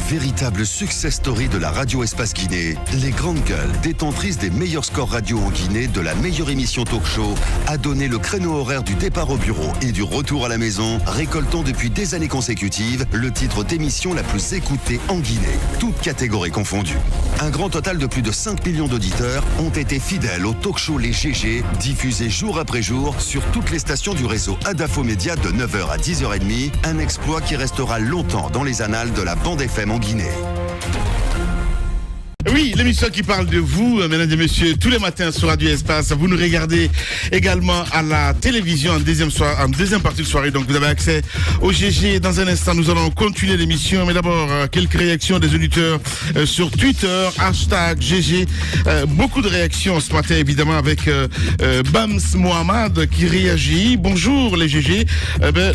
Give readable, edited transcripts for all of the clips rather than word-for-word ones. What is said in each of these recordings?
Véritable success story de la radio Espace Guinée, les grandes gueules, détentrices des meilleurs scores radio en Guinée, de la meilleure émission talk show, a donné le créneau horaire du départ au bureau et du retour à la maison, récoltant depuis des années consécutives le titre d'émission la plus écoutée en Guinée, toutes catégories confondues. Un grand total de plus de 5 millions d'auditeurs ont été fidèles au talk show Les GG, diffusé jour après jour sur toutes les stations du réseau Adafo Média de 9h à 10h30, un exploit qui restera longtemps dans les annales de la bande FM en Guinée. Oui, l'émission qui parle de vous, mesdames et messieurs, tous les matins sur Radio Espace. Vous nous regardez également à la télévision en deuxième partie de soirée. Donc, vous avez accès au GG. Dans un instant, nous allons continuer l'émission. Mais d'abord, quelques réactions des auditeurs sur Twitter, hashtag GG. Beaucoup de réactions ce matin, évidemment, avec Bams Mohamed qui réagit. Bonjour les GG.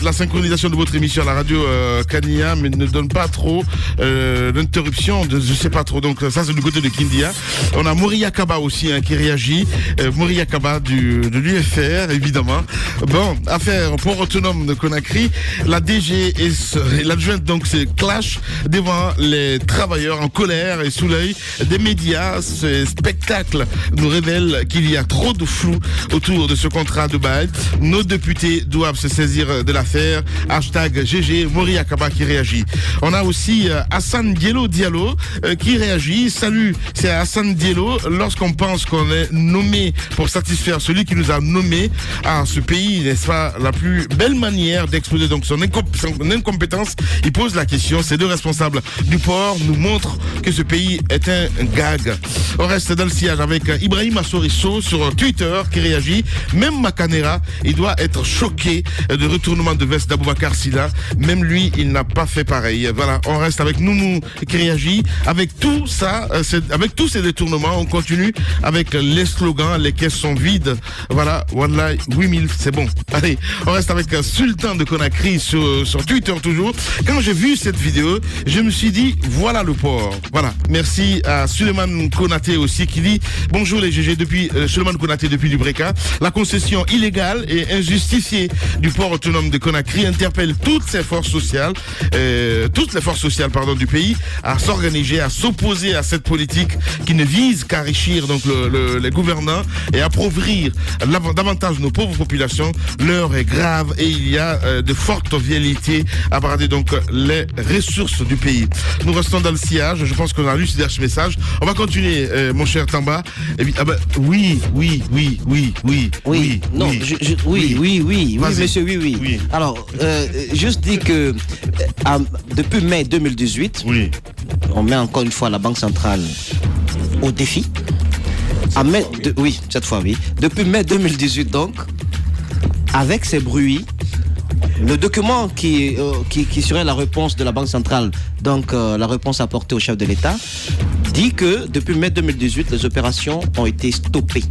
La synchronisation de votre émission à la radio Kania mais ne donne pas trop d'interruption. Je sais pas trop. Donc, ça, c'est du côté de Kindia. On a Moria Kaba aussi qui réagit. Moria Kaba de l'UFR, évidemment. Bon, affaire port autonome de Conakry. La DG et l'adjointe, donc, c'est clash devant les travailleurs en colère et sous l'œil des médias. Ce spectacle nous révèle qu'il y a trop de flou autour de ce contrat de bail. Nos députés doivent se saisir de l'affaire. Hashtag GG, Moria Kaba qui réagit. On a aussi Hassan Diallo qui réagit. Salut, c'est Hassan Diallo. Lorsqu'on pense qu'on est nommé pour satisfaire celui qui nous a nommé à ce pays, n'est-ce pas la plus belle manière d'exposer donc son incompétence? Il pose la question. Ces deux responsables du port nous montrent que ce pays est un gag. On reste dans le sillage avec Ibrahim Assorisso sur Twitter qui réagit. Même Makanera, il doit être choqué de retournement de veste d'Aboubacar Silla. Même lui, il n'a pas fait pareil. Voilà, on reste avec Noumou qui réagit. Avec tout ça, avec tous ces détournements, on continue avec les slogans, les caisses sont vides. Voilà, Wallahi, 8000, c'est bon. Allez, on reste avec Sultan de Conakry sur Twitter toujours. Quand j'ai vu cette vidéo, je me suis dit, voilà le port. Voilà, merci à Suleiman Konaté aussi qui dit, bonjour les GG, Suleiman Konaté depuis Lubreka. La concession illégale et injustifiée du port autonome de Conakry interpelle toutes les forces sociales du pays à s'organiser, à s'opposer à cette politique qui ne vise qu'à enrichir donc les gouvernants et appauvrir davantage nos pauvres populations. L'heure est grave et il y a de fortes velléités à brader donc les ressources du pays. Nous restons dans le sillage. Je pense qu'on a lu ce dernier message. On va continuer, mon cher Tamba. Et puis, oui, monsieur, oui. Alors, juste dit que depuis mai 2018, on met encore une fois la Banque centrale au défi. Cette fois, oui. Depuis mai 2018, donc, avec ces bruits, le document qui serait la réponse de la Banque centrale, donc la réponse apportée au chef de l'État, dit que depuis mai 2018, les opérations ont été stoppées.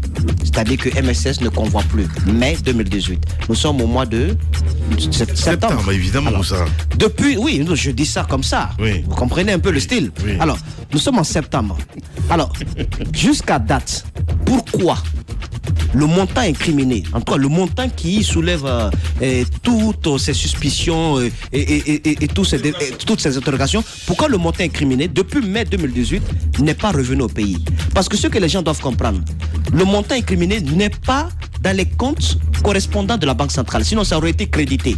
C'est-à-dire que MSS ne convoie plus. Mai 2018. Nous sommes au mois de septembre. Évidemment. Alors, ça. Depuis, je dis ça comme ça. Oui. Vous comprenez un peu le style. Oui. Alors, nous sommes en septembre. Alors, jusqu'à date, pourquoi le montant incriminé, en tout cas le montant qui soulève toutes ces suspicions et toutes ces interrogations, pourquoi le montant incriminé depuis mai 2018 n'est pas revenu au pays? Parce que ce que les gens doivent comprendre, le montant incriminé n'est pas dans les comptes correspondants de la Banque centrale, sinon ça aurait été crédité.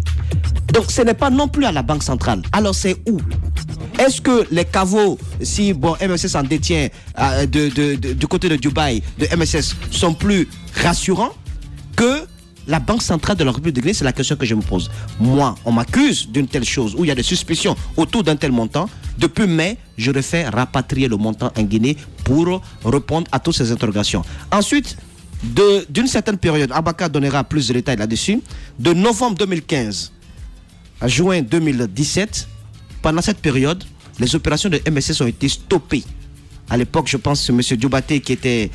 Donc ce n'est pas non plus à la Banque centrale. Alors c'est où? Est-ce que les caveaux, si MSS en détient du côté de Dubaï, de MSS, sont plus rassurants que la Banque centrale de la République de Guinée? C'est la question que je me pose. Moi, on m'accuse d'une telle chose, où il y a des suspicions autour d'un tel montant. Depuis mai, j'aurais fait rapatrier le montant en Guinée pour répondre à toutes ces interrogations. Ensuite, d'une certaine période, Abaka donnera plus de détails là-dessus, de novembre 2015 à juin 2017, pendant cette période, les opérations de MSS ont été stoppées. À l'époque, je pense que M. Diobaté qui était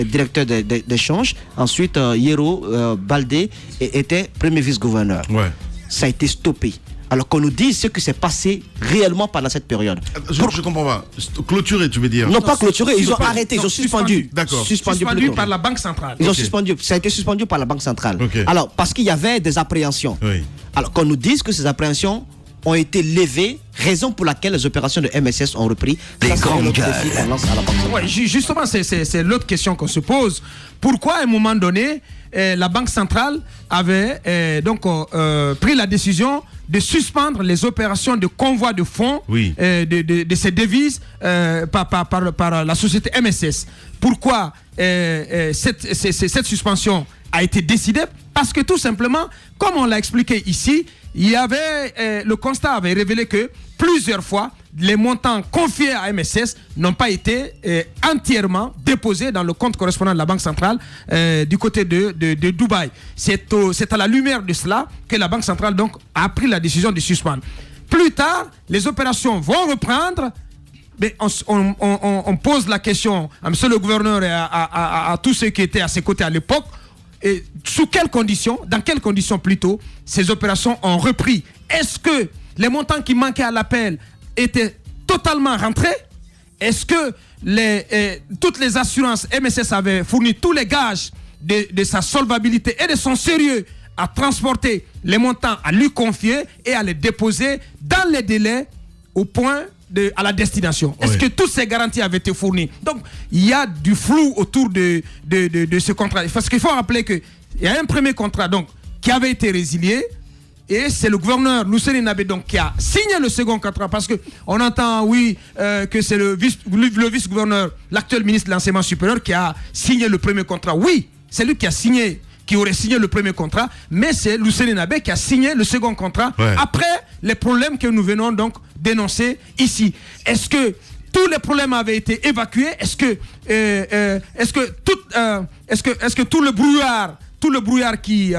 directeur d'échange. Ensuite, Yero Baldé était premier vice-gouverneur. Ouais. Ça a été stoppé. Alors qu'on nous dise ce qui s'est passé réellement pendant cette période. Je comprends pas. Clôturé, tu veux dire? Non, pas clôturé, ils ont arrêté, ils ont suspendu. D'accord. Suspendu par la Banque centrale. Ils ont suspendu, ça a été suspendu par la Banque centrale. Okay. Alors, parce qu'il y avait des appréhensions. Oui. Alors qu'on nous dise que ces appréhensions ont été levées raison pour laquelle les opérations de MSS ont repris. Des grandes gueules. Ouais, justement, c'est l'autre question qu'on se pose. Pourquoi, à un moment donné, la Banque centrale avait pris la décision de suspendre les opérations de convoi de fonds de ces devises par la société MSS. Pourquoi cette suspension a été décidée? Parce que tout simplement, comme on l'a expliqué ici, le constat avait révélé que plusieurs fois, les montants confiés à MSS n'ont pas été entièrement déposés dans le compte correspondant de la Banque centrale du côté de Dubaï. C'est à la lumière de cela que la Banque centrale donc, a pris la décision de suspendre. Plus tard, les opérations vont reprendre. Mais on pose la question à monsieur le gouverneur et à tous ceux qui étaient à ses côtés à l'époque. Et sous quelles conditions, dans quelles conditions plutôt, ces opérations ont repris? Est-ce que les montants qui manquaient à l'appel étaient totalement rentrés? Est-ce que toutes les assurances MSS avaient fourni tous les gages de sa solvabilité et de son sérieux à transporter les montants, à lui confier et à les déposer dans les délais au point à la destination? Est-ce que toutes ces garanties avaient été fournies? Donc, il y a du flou autour de ce contrat. Parce qu'il faut rappeler qu'il y a un premier contrat donc, qui avait été résilié. Et c'est le gouverneur Lucien Nabé donc qui a signé le second contrat, parce qu'on entend que c'est le vice-gouverneur, l'actuel ministre de l'enseignement supérieur qui a signé le premier contrat. Oui, c'est lui qui aurait signé le premier contrat, mais c'est Lucien Nabé qui a signé le second contrat après les problèmes que nous venons donc dénoncer ici. Est-ce que tous les problèmes avaient été évacués? Est-ce que tout le brouillard qui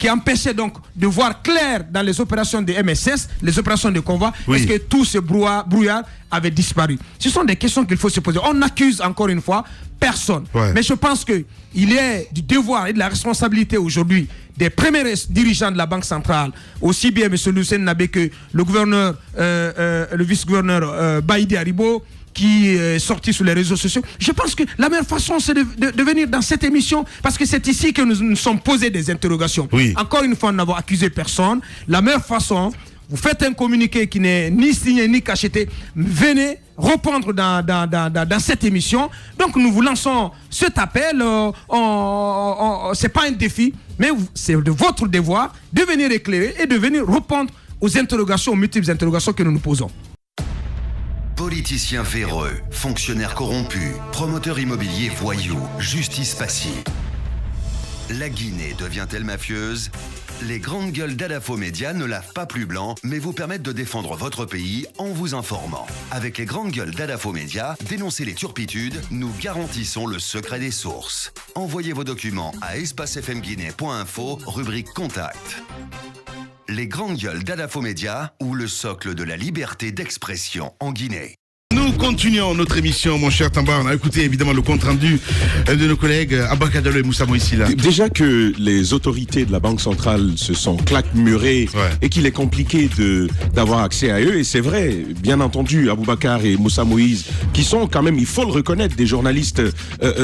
empêchait donc de voir clair dans les opérations de MSS, les opérations de convoi, est-ce que tout ce brouillard avait disparu? Ce sont des questions qu'il faut se poser. On n'accuse encore une fois personne. Mais je pense qu'il est du devoir et de la responsabilité aujourd'hui des premiers dirigeants de la Banque centrale, aussi bien M. Lucien Nabé que le gouverneur, le vice-gouverneur Baïdi Haribo, qui est sorti sur les réseaux sociaux. Je pense que la meilleure façon, c'est de venir dans cette émission, parce que c'est ici que nous sommes posés des interrogations. Encore une fois, nous n'avons accusé personne. La meilleure façon, vous faites un communiqué qui n'est ni signé ni cacheté, venez répondre dans cette émission. Donc nous vous lançons cet appel. C'est pas un défi, mais c'est de votre devoir de venir éclairer et de venir répondre aux interrogations, aux multiples interrogations que nous nous posons. Politiciens véreux, fonctionnaires corrompus, promoteurs immobiliers voyous, justice passive. La Guinée devient-elle mafieuse? Les grandes gueules d'Adafo Média ne lavent pas plus blanc, mais vous permettent de défendre votre pays en vous informant. Avec les grandes gueules d'Adafo Média, dénoncez les turpitudes, nous garantissons le secret des sources. Envoyez vos documents à espacefmguinée.info, rubrique Contact. Les grandes gueules d'Adafo Média, ou le socle de la liberté d'expression en Guinée. Nous continuons notre émission, mon cher Tambar. On a écouté évidemment le compte-rendu de nos collègues Abba Diallo et Moussa Moïsi là. Déjà que les autorités de la Banque centrale se sont claquemurées et qu'il est compliqué d'avoir accès à eux, et c'est vrai, bien entendu, Aboubacar et Moussa Moïse, qui sont quand même, il faut le reconnaître, des journalistes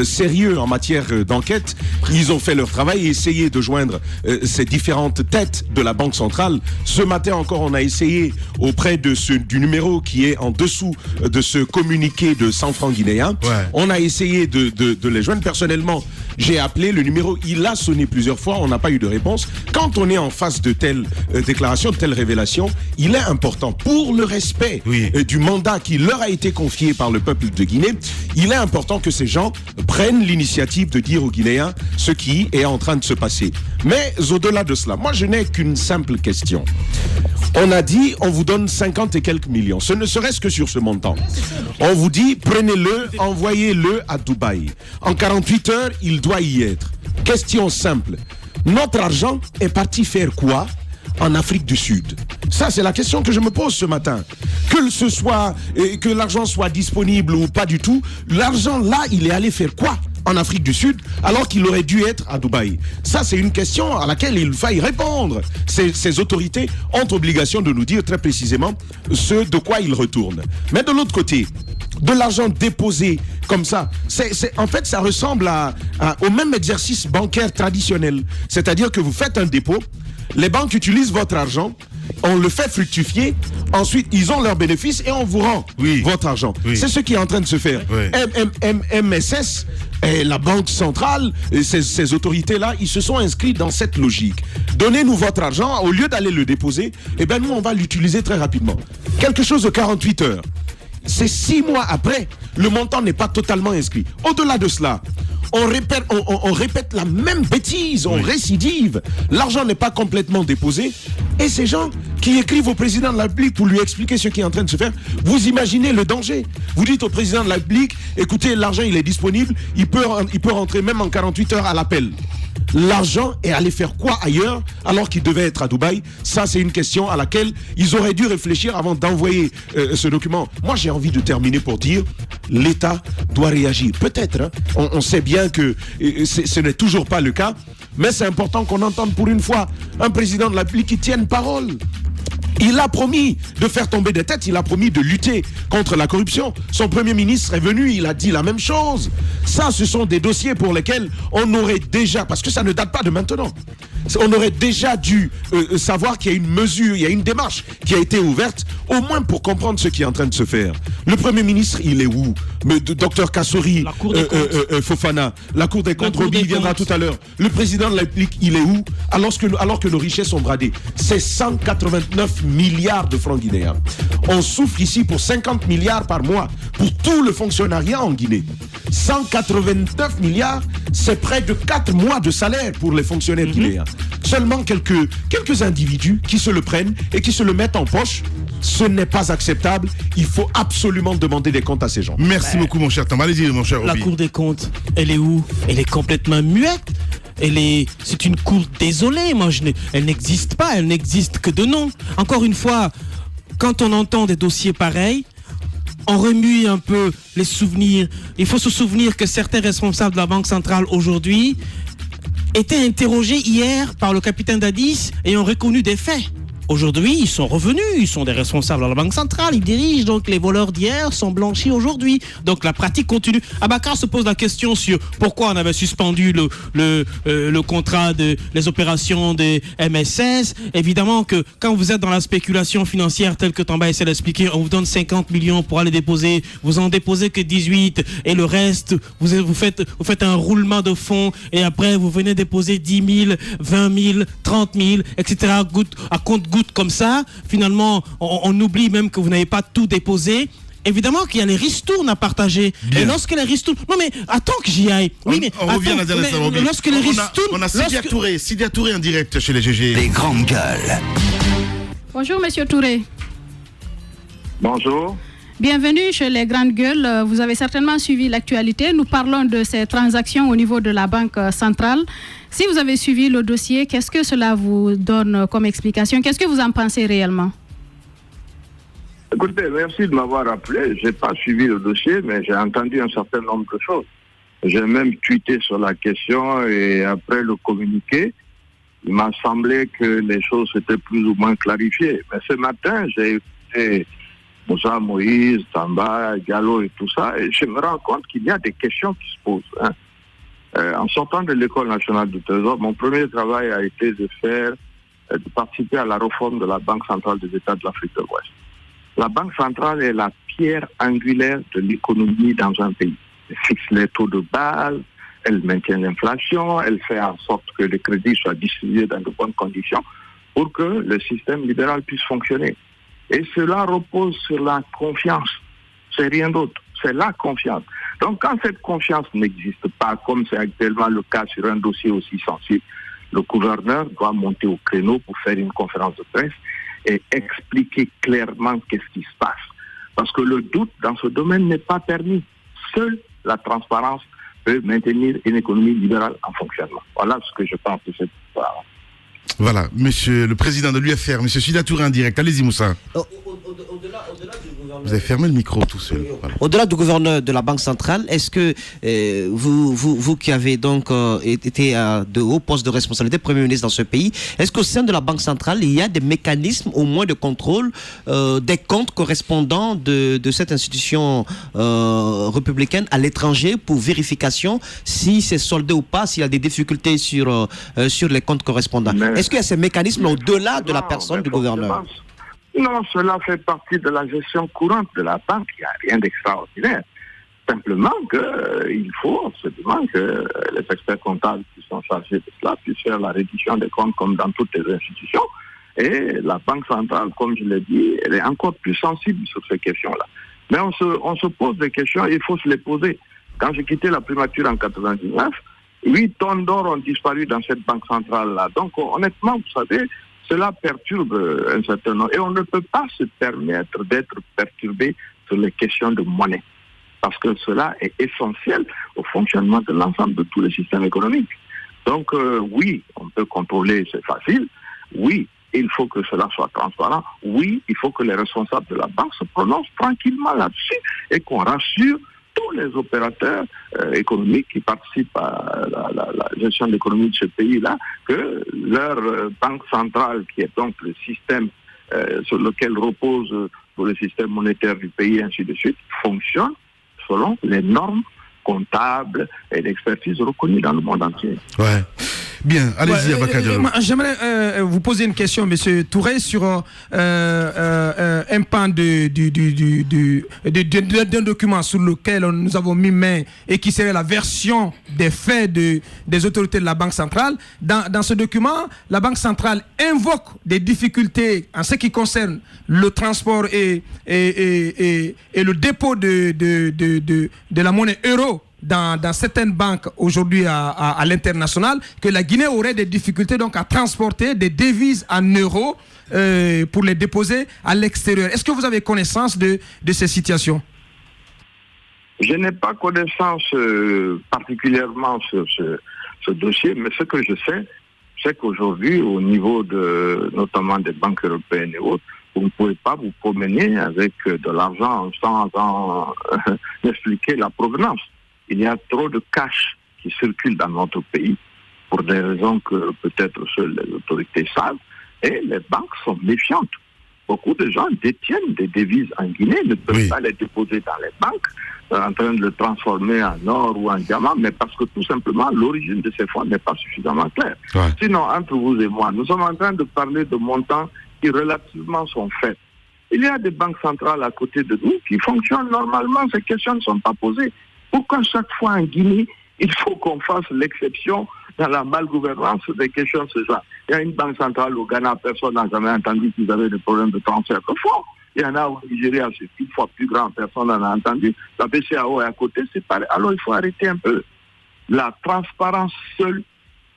sérieux en matière d'enquête, ils ont fait leur travail et essayé de joindre ces différentes têtes de la Banque centrale. Ce matin encore, on a essayé auprès du numéro qui est en dessous de ce communiqué de 100 francs guinéens. On a essayé de les joindre. Personnellement, j'ai appelé le numéro, il a sonné plusieurs fois, on n'a pas eu de réponse. Quand on est en face de telles déclarations, de telles révélations, il est important, pour le respect du mandat qui leur a été confié par le peuple de Guinée, il est important que ces gens prennent l'initiative de dire aux Guinéens ce qui est en train de se passer. Mais au-delà de cela, moi je n'ai qu'une simple question. On a dit, on vous donne 50 et quelques millions. Ce ne serait-ce que sur ce montant. On vous dit, prenez-le, envoyez-le à Dubaï. En 48 heures, il doit y être. Question simple. Notre argent est parti faire quoi en Afrique du Sud? Ça, c'est la question que je me pose ce matin. Que l'argent soit disponible ou pas du tout, l'argent là, il est allé faire quoi en Afrique du Sud, alors qu'il aurait dû être à Dubaï? Ça, c'est une question à laquelle il faille répondre. Ces autorités ont obligation de nous dire très précisément ce de quoi ils retournent. Mais de l'autre côté, de l'argent déposé comme ça, en fait, ça ressemble au même exercice bancaire traditionnel. C'est-à-dire que vous faites un dépôt, les banques utilisent votre argent, On le fait fructifier. Ensuite, ils ont leurs bénéfices et on vous rend votre argent. C'est ce qui est en train de se faire. MSS, et la Banque centrale, et ces autorités-là, ils se sont inscrits dans cette logique. Donnez-nous votre argent, au lieu d'aller le déposer, eh ben nous, on va l'utiliser très rapidement. Quelque chose de 48 heures. C'est 6 mois après, le montant n'est pas totalement inscrit. Au-delà de cela, on répète la même bêtise, on récidive. L'argent n'est pas complètement déposé. Et ces gens qui écrivent au président de la République pour lui expliquer ce qui est en train de se faire, vous imaginez le danger. Vous dites au président de la République, écoutez, l'argent il est disponible, il peut rentrer même en 48 heures à l'appel. L'argent est allé faire quoi ailleurs alors qu'il devait être à Dubaï? Ça, c'est une question à laquelle ils auraient dû réfléchir avant d'envoyer ce document. Moi, j'ai envie de terminer pour dire l'État doit réagir. Peut-être, hein, on sait bien que ce n'est toujours pas le cas, mais c'est important qu'on entende pour une fois un président de la République qui tienne parole. Il a promis de faire tomber des têtes, il a promis de lutter contre la corruption. Son premier ministre est venu, il a dit la même chose. Ça, ce sont des dossiers pour lesquels on aurait déjà, parce que ça ne date pas de maintenant, on aurait déjà dû savoir qu'il y a une mesure, il y a une démarche qui a été ouverte, au moins pour comprendre ce qui est en train de se faire. Le Premier ministre, il est où? Docteur Kassouri, Fofana, la Cour des comptes, Roby viendra tout à l'heure. Le président de la République, il est où? Alors que nos richesses sont bradées. C'est 189 milliards de francs guinéens. On souffre ici pour 50 milliards par mois pour tout le fonctionnariat en Guinée. 189 milliards, c'est près de 4 mois de salaire pour les fonctionnaires guinéens. Seulement quelques individus qui se le prennent et qui se le mettent en poche. Ce n'est pas acceptable. Il faut absolument demander des comptes à ces gens. Merci beaucoup, mon cher Tom. Allez-y, mon cher Roby. La Cour des comptes, elle est où? Elle est complètement muette. C'est une cour désolée. Elle n'existe pas. Elle n'existe que de nom. Encore une fois, quand on entend des dossiers pareils, on remue un peu les souvenirs. Il faut se souvenir que certains responsables de la Banque centrale aujourd'hui étaient interrogés hier par le capitaine Dadis et ont reconnu des faits. Aujourd'hui, ils sont revenus, ils sont des responsables de la Banque centrale, ils dirigent, donc les voleurs d'hier sont blanchis aujourd'hui. Donc la pratique continue. Abakar se pose la question sur pourquoi on avait suspendu le contrat les opérations des MSS. Évidemment que quand vous êtes dans la spéculation financière telle que Tamba essaie d'expliquer, on vous donne 50 millions pour aller déposer, vous en déposez que 18 et le reste, vous faites un roulement de fonds et après vous venez déposer 10 000, 20 000, 30 000, etc. à compte-gouttes comme ça. Finalement, on oublie même que vous n'avez pas tout déposé. Évidemment qu'il y a les ristournes à partager. Bien. Et lorsque les ristournes... Non mais attends que j'y aille. Oui, mais on revient à la dernière. Lorsque les ristournes... On a Sidia Touré en direct chez les GG. Les grandes gueules. Bonjour Monsieur Touré. Bonjour. Bienvenue chez les grandes gueules. Vous avez certainement suivi l'actualité. Nous parlons de ces transactions au niveau de la Banque centrale. Si vous avez suivi le dossier, qu'est-ce que cela vous donne comme explication? Qu'est-ce que vous en pensez réellement? Écoutez, merci de m'avoir appelé. Je n'ai pas suivi le dossier, mais j'ai entendu un certain nombre de choses. J'ai même tweeté sur la question et après le communiqué, il m'a semblé que les choses étaient plus ou moins clarifiées. Mais ce matin, j'ai écouté Moussa, Moïse, Tamba, Gallo et tout ça, et je me rends compte qu'il y a des questions qui se posent. En sortant de l'École nationale du Trésor, mon premier travail a été de participer à la réforme de la Banque centrale des États de l'Afrique de l'Ouest. La Banque centrale est la pierre angulaire de l'économie dans un pays. Elle fixe les taux de base, elle maintient l'inflation, elle fait en sorte que les crédits soient distribués dans de bonnes conditions pour que le système libéral puisse fonctionner. Et cela repose sur la confiance. C'est rien d'autre. C'est la confiance. Donc quand cette confiance n'existe pas, comme c'est actuellement le cas sur un dossier aussi sensible, le gouverneur doit monter au créneau pour faire une conférence de presse et expliquer clairement qu'est-ce qui se passe. Parce que le doute dans ce domaine n'est pas permis. Seule la transparence peut maintenir une économie libérale en fonctionnement. Voilà ce que je pense de cette histoire. Voilà, monsieur le président de l'UFR, monsieur Sidia Touré en direct. Allez-y, Moussa. Au-delà du gouvernement, gouverneur. Vous avez fermé le micro tout seul. Voilà. Au-delà du gouverneur de la Banque centrale, est-ce que vous qui avez donc été à de hauts postes de responsabilité, Premier ministre dans ce pays, est-ce qu'au sein de la Banque centrale, il y a des mécanismes au moins de contrôle des comptes correspondants de cette institution républicaine à l'étranger pour vérification si c'est soldé ou pas, s'il y a des difficultés sur les comptes correspondants? Est-ce qu'il y a ces mécanismes au-delà de la personne du gouverneur? Non, cela fait partie de la gestion courante de la banque. Il n'y a rien d'extraordinaire. Simplement qu'il faut absolument que les experts comptables qui sont chargés de cela puissent faire la reddition des comptes comme dans toutes les institutions. Et la Banque centrale, comme je l'ai dit, elle est encore plus sensible sur ces questions-là. Mais on se pose des questions et il faut se les poser. Quand j'ai quitté la primature en 99, 8 tonnes d'or ont disparu dans cette banque centrale-là. Donc, honnêtement, vous savez, cela perturbe un certain nombre. Et on ne peut pas se permettre d'être perturbé sur les questions de monnaie. Parce que cela est essentiel au fonctionnement de l'ensemble de tous les systèmes économiques. Donc, oui, on peut contrôler, c'est facile. Oui, il faut que cela soit transparent. Oui, il faut que les responsables de la banque se prononcent tranquillement là-dessus et qu'on rassure tous les opérateurs économiques qui participent à la gestion de l'économie de ce pays-là, que leur banque centrale, qui est donc le système sur lequel repose tout le système monétaire du pays, et ainsi de suite, fonctionne selon les normes comptables et d'expertise reconnues dans le monde entier. Ouais. Bien, allez-y, Abaka Diallo. J'aimerais vous poser une question, M. Touré, sur un pan d'un document sur lequel nous avons mis main et qui serait la version des faits des autorités de la Banque centrale. Dans ce document, la Banque centrale invoque des difficultés en ce qui concerne le transport et le dépôt de la monnaie euro dans certaines banques aujourd'hui à l'international, que la Guinée aurait des difficultés donc à transporter des devises en euros pour les déposer à l'extérieur. Est-ce que vous avez connaissance de ces situations? Je n'ai pas connaissance particulièrement sur ce dossier, mais ce que je sais, c'est qu'aujourd'hui, au niveau notamment des banques européennes et autres, vous ne pouvez pas vous promener avec de l'argent sans expliquer la provenance. Il y a trop de cash qui circule dans notre pays pour des raisons que peut-être seules les autorités savent, et les banques sont méfiantes. Beaucoup de gens détiennent des devises en Guinée, ne peuvent pas les déposer dans les banques, en train de le transformer en or ou en diamant, mais parce que tout simplement l'origine de ces fonds n'est pas suffisamment claire. Ouais. Sinon, entre vous et moi, nous sommes en train de parler de montants qui relativement sont faits. Il y a des banques centrales à côté de nous qui fonctionnent normalement, ces questions ne sont pas posées. Pourquoi chaque fois en Guinée, il faut qu'on fasse l'exception dans la malgouvernance des questions de ce genre? Il y a une banque centrale au Ghana, personne n'a jamais entendu qu'ils avaient des problèmes de transfert de fonds. Il y en a au Nigeria, c'est 10 fois plus grand, personne n'en a entendu. La BCAO est à côté, c'est pareil. Alors il faut arrêter un peu. La transparence seule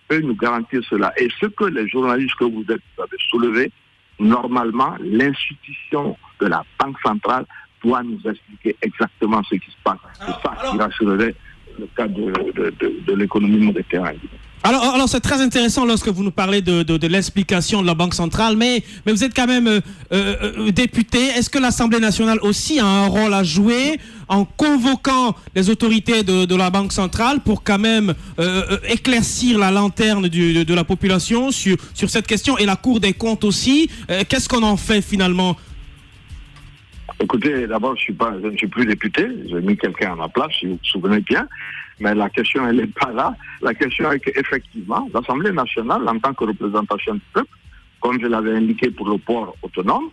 peut nous garantir cela. Et ce que les journalistes que vous avez soulevé, normalement, l'institution de la Banque centrale doit nous expliquer exactement ce qui se passe. C'est ça qui rassurerait le cas de l'économie monétaire. Alors c'est très intéressant lorsque vous nous parlez de l'explication de la Banque centrale, mais vous êtes quand même député. Est-ce que l'Assemblée nationale aussi a un rôle à jouer en convoquant les autorités de la Banque centrale pour quand même éclaircir la lanterne de la population sur cette question, et la Cour des comptes aussi? Qu'est-ce qu'on en fait finalement? Écoutez, d'abord, je ne suis plus député, j'ai mis quelqu'un à ma place, si vous vous souvenez bien, mais la question, elle n'est pas là. La question est qu'effectivement, l'Assemblée nationale, en tant que représentation du peuple, comme je l'avais indiqué pour le port autonome,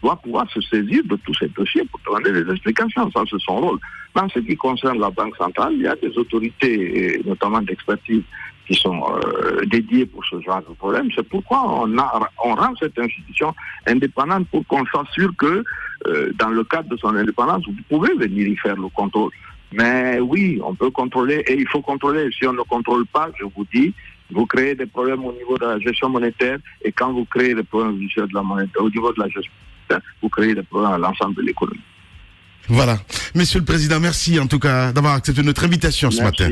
doit pouvoir se saisir de tous ces dossiers pour demander des explications. Ça, c'est son rôle. Dans ce qui concerne la Banque centrale, il y a des autorités, notamment d'expertise, qui sont dédiées pour ce genre de problème. C'est pourquoi on rend cette institution indépendante pour qu'on s'assure que, dans le cadre de son indépendance, vous pouvez venir y faire le contrôle. Mais oui, on peut contrôler et il faut contrôler. Si on ne contrôle pas, je vous dis, vous créez des problèmes au niveau de la gestion monétaire, et quand vous créez des problèmes au niveau de la monétaire, au niveau de la gestion monétaire, vous créez des problèmes à l'ensemble de l'économie. Voilà. Monsieur le Président, merci en tout cas d'avoir accepté notre invitation ce matin.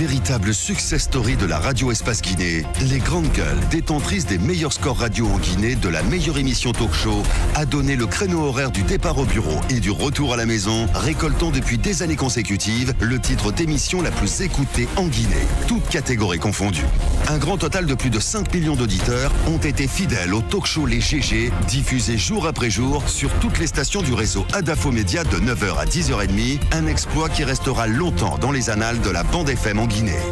Véritable success story de la radio Espace Guinée, les grandes gueules, détentrices des meilleurs scores radio en Guinée de la meilleure émission talk show, a donné le créneau horaire du départ au bureau et du retour à la maison, récoltant depuis des années consécutives le titre d'émission la plus écoutée en Guinée, toutes catégories confondues. Un grand total de plus de 5 millions d'auditeurs ont été fidèles au talk show Les GG, diffusé jour après jour sur toutes les stations du réseau Adafo Média de 9h à 10h30, un exploit qui restera longtemps dans les annales de la bande FM en Guinée.